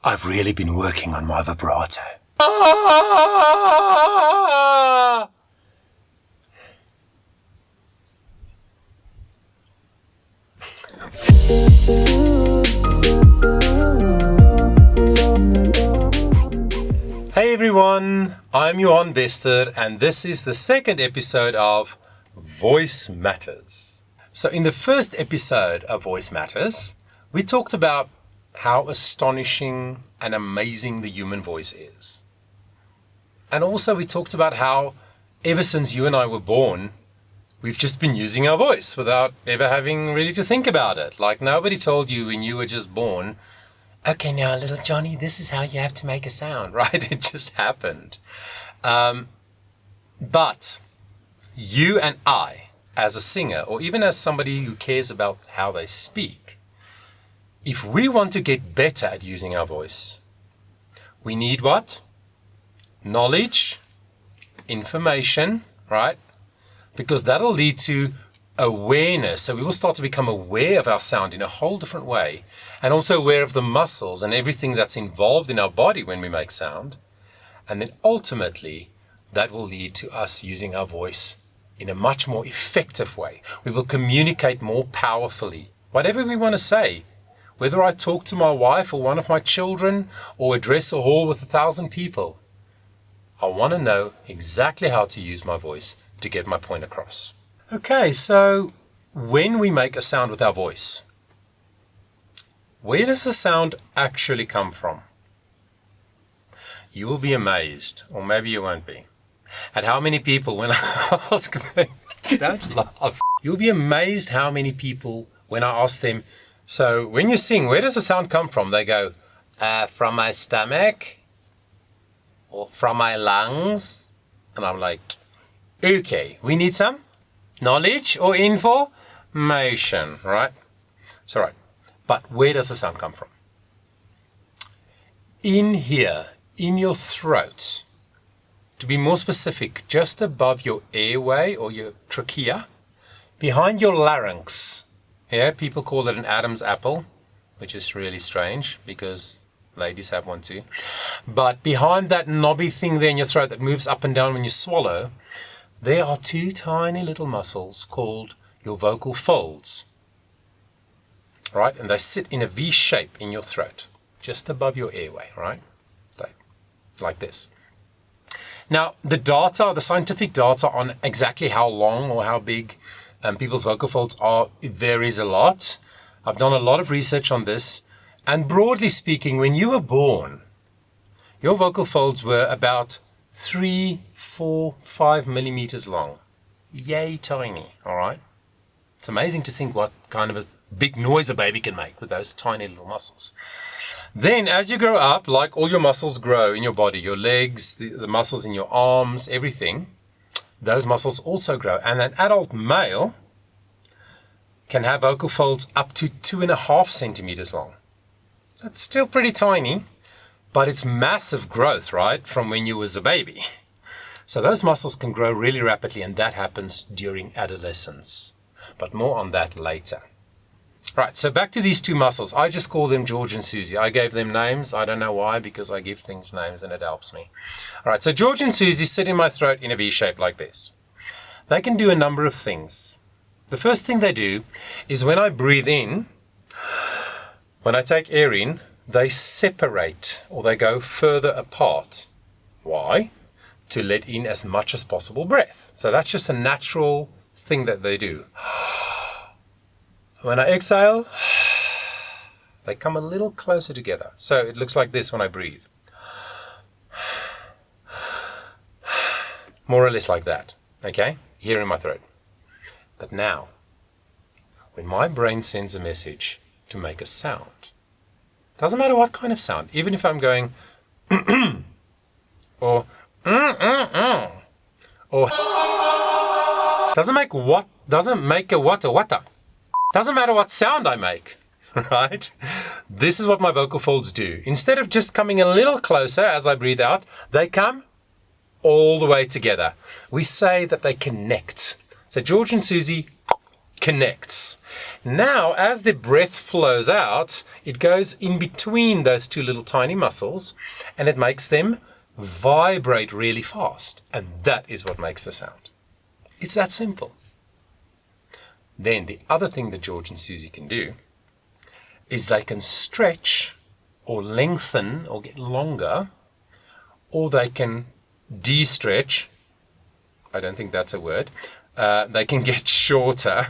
I've really been working on my vibrato. Hey everyone, I'm Johan Bester and this is the second episode of Voice Matters. So in the first episode of Voice Matters, we talked about how astonishing and amazing the human voice is. And also we talked about how ever since you and I were born, we've just been using our voice without ever having really to think about it. Like nobody told you when you were just born, okay, now little Johnny, this is how you have to make a sound, right? It just happened. But you and I, as a singer, or even as somebody who cares about how they speak, if we want to get better at using our voice, we need what? Knowledge, information, right? Because that'll lead to awareness. So we will start to become aware of our sound in a whole different way, and also aware of the muscles and everything that's involved in our body when we make sound. And then ultimately, that will lead to us using our voice in a much more effective way. We will communicate more powerfully. Whatever we want to say, whether I talk to my wife or one of my children or address a hall with 1,000 people, I want to know exactly how to use my voice to get my point across. Okay, so when we make a sound with our voice, where does the sound actually come from? You will be amazed, or maybe you won't be, at how many people when I ask them, don't laugh. You'll be amazed how many people when I ask them, so when you sing, where does the sound come from? They go, from my stomach or from my lungs. And I'm like, okay, we need some knowledge or information, right? So right, but where does the sound come from? In here, in your throat, to be more specific, just above your airway or your trachea, behind your larynx. Yeah, people call it an Adam's apple, which is really strange because ladies have one too. But behind that knobby thing there in your throat that moves up and down when you swallow, there are two tiny little muscles called your vocal folds. Right? And they sit in a V shape in your throat, just above your airway, right? Like this. Now, the scientific data on exactly how long or how big people's vocal folds are, it varies a lot. I've done a lot of research on this. And broadly speaking, when you were born, your vocal folds were about 3, 4, 5 millimeters long. Yay tiny, all right? It's amazing to think what kind of a big noise a baby can make with those tiny little muscles. Then as you grow up, like all your muscles grow in your body, your legs, the muscles in your arms, everything, those muscles also grow. And an adult male can have vocal folds up to 2.5 centimeters long. That's still pretty tiny, but it's massive growth, right, from when you was a baby. So those muscles can grow really rapidly, and that happens during adolescence. But more on that later. Right, so back to these two muscles. I just call them George and Susie. I gave them names. I don't know why, because I give things names and it helps me. All right, so George and Susie sit in my throat in a V shape like this. They can do a number of things. The first thing they do is when I breathe in, when I take air in, they separate or they go further apart. Why? To let in as much as possible breath. So that's just a natural thing that they do. When I exhale, they come a little closer together. So it looks like this when I breathe. More or less like that, okay? Here in my throat. But now, when my brain sends a message to make a sound, doesn't matter what kind of sound, even if I'm going or or doesn't make a wata. Doesn't matter what sound I make, right? This is what my vocal folds do. Instead of just coming a little closer as I breathe out, they come all the way together. We say that they connect. So George and Susie connects. Now, as the breath flows out, it goes in between those two little tiny muscles and it makes them vibrate really fast. And that is what makes the sound. It's that simple. Then the other thing that George and Susie can do is they can stretch or lengthen or get longer, or they can de-stretch. I don't think that's a word. They can get shorter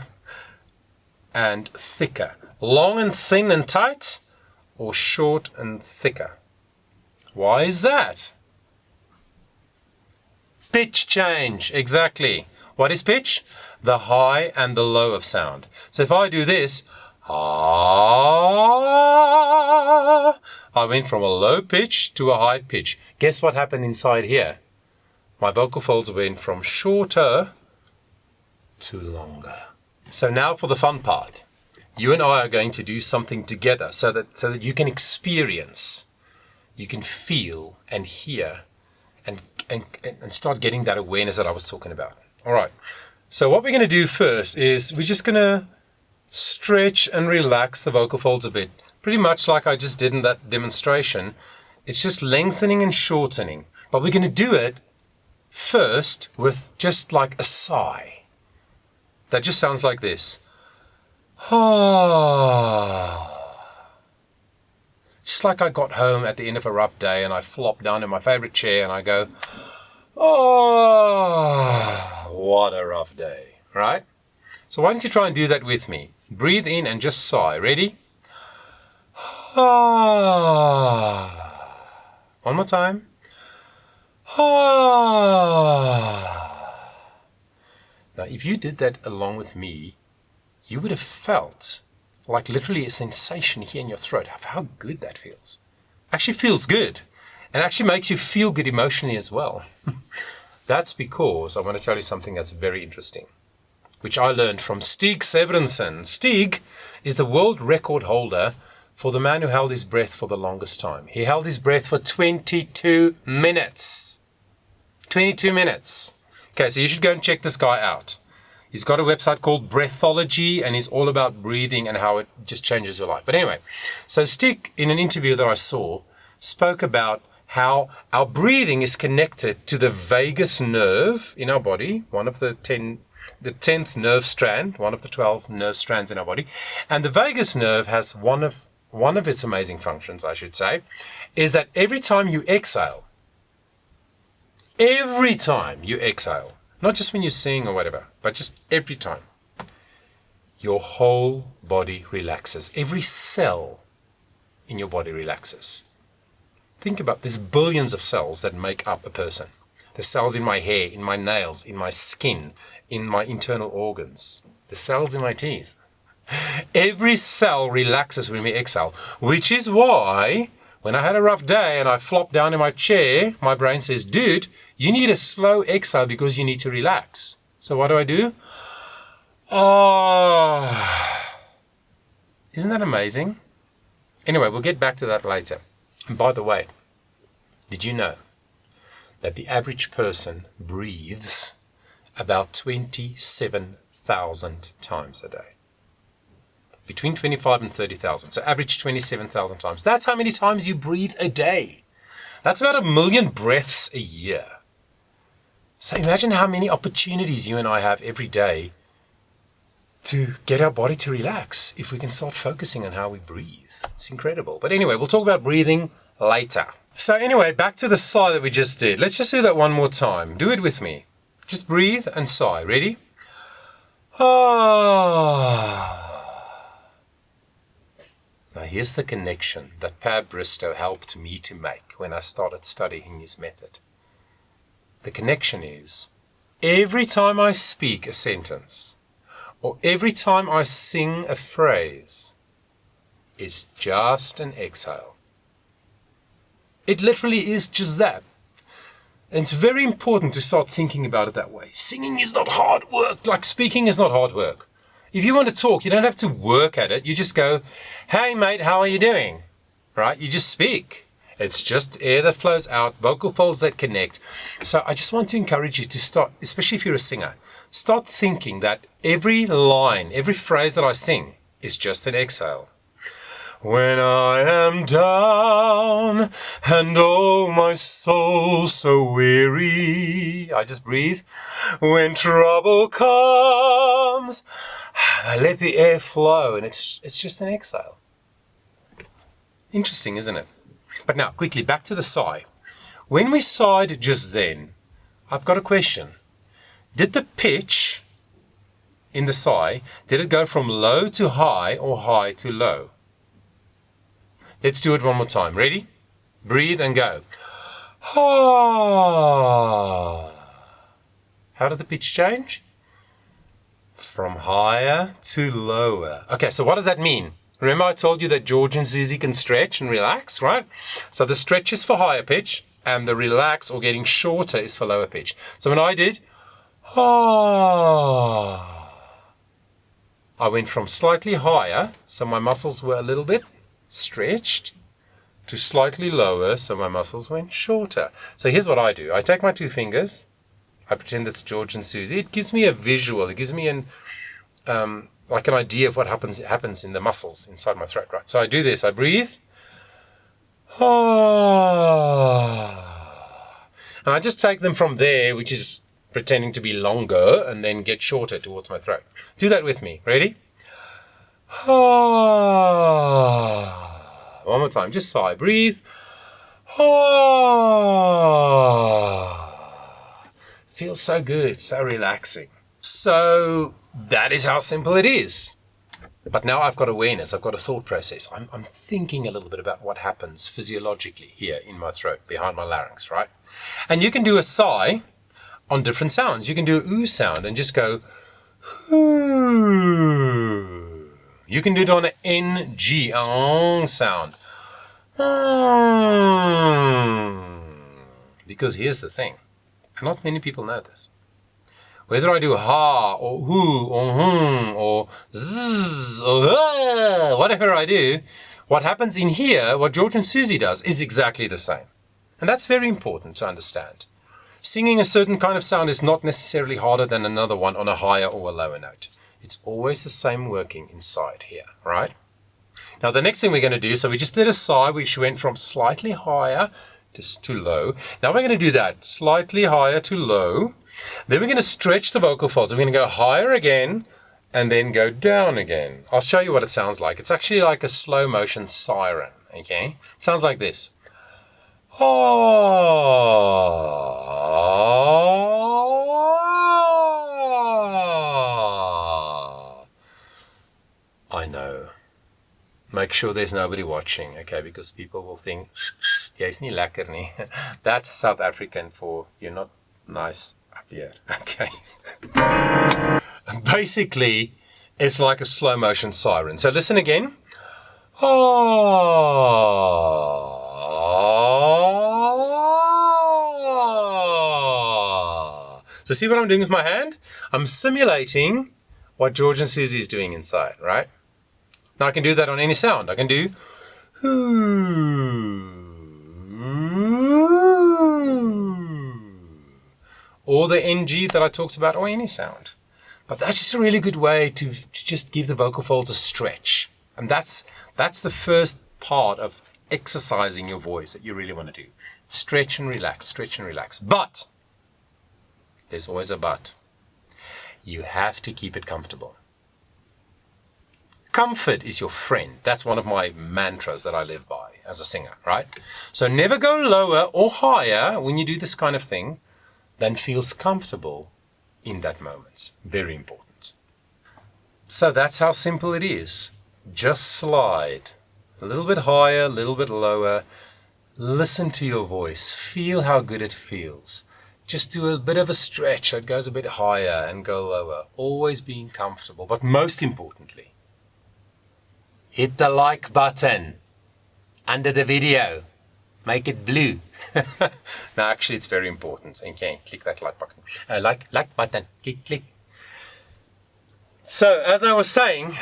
and thicker. Long and thin and tight, or short and thicker. Why is that? Pitch change, exactly. What is pitch? The high and the low of sound. So if I do this, ah, I went from a low pitch to a high pitch. Guess what happened inside here? My vocal folds went from shorter to longer. So now for the fun part. You and I are going to do something together so that you can experience, you can feel and hear and start getting that awareness that I was talking about. All right. So what we're going to do first is we're just going to stretch and relax the vocal folds a bit. Pretty much like I just did in that demonstration. It's just lengthening and shortening. But we're going to do it first with just like a sigh. That just sounds like this. Just like I got home at the end of a rough day and I flop down in my favorite chair and I go, oh, what a rough day, right? So why don't you try and do that with me? Breathe in and just sigh. Ready? One more time. Now, if you did that along with me, you would have felt like literally a sensation here in your throat of how good that feels. Actually feels good. And actually makes you feel good emotionally as well. That's because I want to tell you something that's very interesting, which I learned from Stig Severinsen. Stig is the world record holder for the man who held his breath for the longest time. He held his breath for 22 minutes. 22 minutes. Okay, so you should go and check this guy out. He's got a website called Breathology, and he's all about breathing and how it just changes your life. But anyway, so Stig, in an interview that I saw, spoke about how our breathing is connected to the vagus nerve in our body, one of the 10th nerve strand, one of the 12 nerve strands in our body. And the vagus nerve has one of its amazing functions, I should say, is that every time you exhale, not just when you sing or whatever, but just every time, your whole body relaxes. Every cell in your body relaxes. Think about there's billions of cells that make up a person. The cells in my hair, in my nails, in my skin, in my internal organs, the cells in my teeth. Every cell relaxes when we exhale, which is why when I had a rough day and I flopped down in my chair, my brain says, dude, you need a slow exhale because you need to relax. So what do? Oh, isn't that amazing? Anyway, we'll get back to that later. And by the way, did you know that the average person breathes about 27,000 times a day? Between 25 and 30,000. So average 27,000 times. That's how many times you breathe a day. That's about 1 million breaths a year. So imagine how many opportunities you and I have every day to get our body to relax if we can start focusing on how we breathe. It's incredible. But anyway, we'll talk about breathing later. So anyway, back to the sigh that we just did. Let's just do that one more time. Do it with me. Just breathe and sigh. Ready? Now here's the connection that Per Bristow helped me to make when I started studying his method. The connection is, every time I speak a sentence, or every time I sing a phrase, it's just an exhale. It literally is just that. And it's very important to start thinking about it that way. Singing is not hard work, like speaking is not hard work. If you want to talk, you don't have to work at it. You just go, hey mate, how are you doing? Right? You just speak. It's just air that flows out, vocal folds that connect. So I just want to encourage you to start, especially if you're a singer, start thinking that every line, every phrase that I sing is just an exhale. When I am down and oh my soul so weary, I just breathe. When trouble comes, I let the air flow, and it's just an exhale. Interesting, isn't it? But now, quickly, back to the sigh. When we sighed just then, I've got a question. Did the pitch in the sigh, did it go from low to high or high to low? Let's do it one more time. Ready? Breathe and go. Ah. How did the pitch change? From higher to lower. Okay, so what does that mean? Remember I told you that George and Susie can stretch and relax, right? So the stretch is for higher pitch and the relax or getting shorter is for lower pitch. So when I did, ah, I went from slightly higher, so my muscles were a little bit stretched, to slightly lower, so my muscles went shorter. So here's what I do. I take my two fingers, I pretend it's George and Susie. It gives me a visual, it gives me an like an idea of what happens in the muscles inside my throat, right? So I do this, I breathe, and I just take them from there, which is pretending to be longer, and then get shorter towards my throat. Do that with me. Ready? One more time, just sigh, breathe. Feels so good, so relaxing. So that is how simple it is. But now I've got awareness, I've got a thought process. I'm thinking a little bit about what happens physiologically here in my throat, behind my larynx, right? And you can do a sigh on different sounds. You can do an ooh sound and just go, ooh. You can do it on an NG, sound. Because here's the thing, not many people know this. Whether I do ha or hoo or or zzz or whatever I do, what happens in here, what George and Susie does, is exactly the same. And that's very important to understand. Singing a certain kind of sound is not necessarily harder than another one on a higher or a lower note. It's always the same working inside here, right? Now the next thing we're going to do, so we just did a sigh which went from slightly higher to low. Now we're going to do that, slightly higher to low. Then we're going to stretch the vocal folds. We're going to go higher again and then go down again. I'll show you what it sounds like. It's actually like a slow motion siren, okay? It sounds like this. I know. Make sure there's nobody watching, okay? Because people will think, jy's nie lekker nie. That's South African for you're not nice up here, okay? Basically, it's like a slow motion siren. So listen again. So see what I'm doing with my hand? I'm simulating what George and Susie is doing inside, right? Now I can do that on any sound. I can do or the NG that I talked about, or any sound. But that's just a really good way to just give the vocal folds a stretch. And that's the first part of exercising your voice that you really want to do. Stretch and relax, stretch and relax. But there's always a but. You have to keep it comfortable. Comfort is your friend. That's one of my mantras that I live by as a singer, right? So never go lower or higher when you do this kind of thing than feels comfortable in that moment. Very important. So that's how simple it is. Just slide a little bit higher, a little bit lower. Listen to your voice. Feel how good it feels. Just do a bit of a stretch that goes a bit higher and go lower. Always being comfortable. But most importantly, hit the like button under the video. Make it blue. No, actually, it's very important. Okay, click that like button. Like button. Click. So, as I was saying,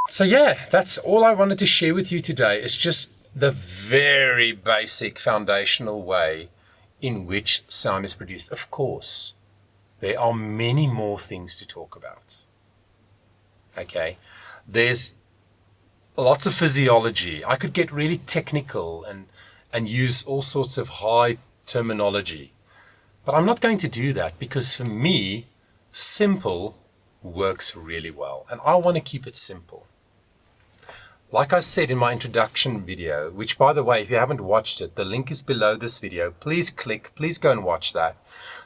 so yeah, that's all I wanted to share with you today. It's just the very basic foundational way in which sound is produced. Of course, There are many more things to talk about. Okay? There's lots of physiology. I could get really technical and use all sorts of high terminology. But I'm not going to do that because for me, simple works really well. And I want to keep it simple. Like I said in my introduction video, which by the way, if you haven't watched it, the link is below this video. Please go and watch that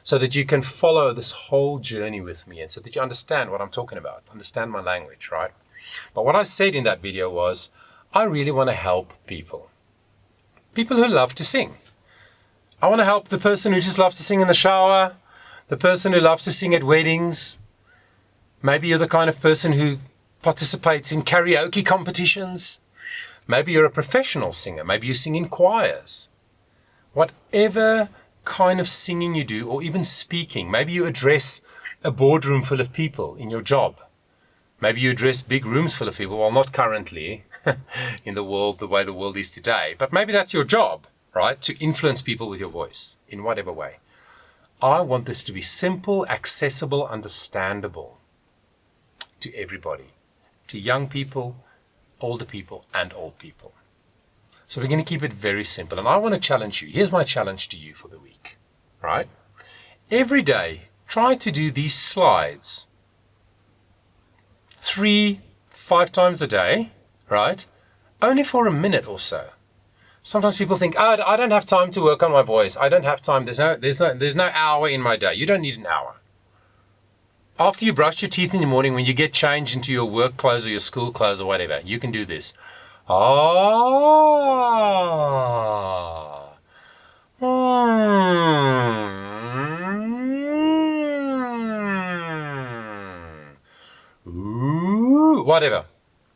so that you can follow this whole journey with me and so that you understand what I'm talking about, understand my language, right? But what I said in that video was, I really want to help people who love to sing. I want to help the person who just loves to sing in the shower, the person who loves to sing at weddings. Maybe you're the kind of person who participates in karaoke competitions. Maybe you're a professional singer. Maybe you sing in choirs. Whatever kind of singing you do, or even speaking. Maybe you address a boardroom full of people in your job. Maybe you address big rooms full of people. Well, not currently in the world, the way the world is today. But maybe that's your job, right? To influence people with your voice in whatever way. I want this to be simple, accessible, understandable to everybody. To young people, older people, and old people. So we're going to keep it very simple. And I want to challenge you. Here's my challenge to you for the week, right? Every day, try to do these slides 3-5 times a day, right? Only for a minute or so. Sometimes people think, oh, I don't have time to work on my voice. I don't have time. There's no hour in my day. You don't need an hour. After you brush your teeth in the morning, when you get changed into your work clothes or your school clothes or whatever, you can do this. Ah. Ooh. Whatever.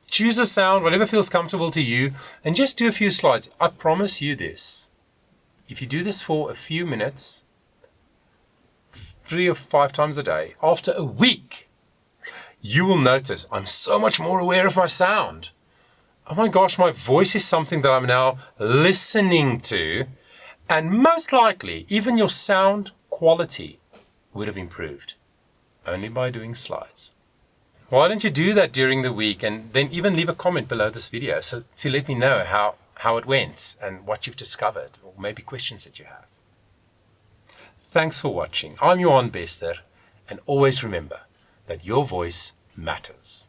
Choose a sound, whatever feels comfortable to you, and just do a few slides. I promise you this. If you do this for a few minutes, 3 or 5 times a day, after a week, you will notice I'm so much more aware of my sound. Oh my gosh, my voice is something that I'm now listening to, and most likely, even your sound quality would have improved only by doing slides. Why don't you do that during the week and then even leave a comment below this video so to let me know how it went and what you've discovered, or maybe questions that you have. Thanks for watching. I'm Johan Bester, and always remember that your voice matters.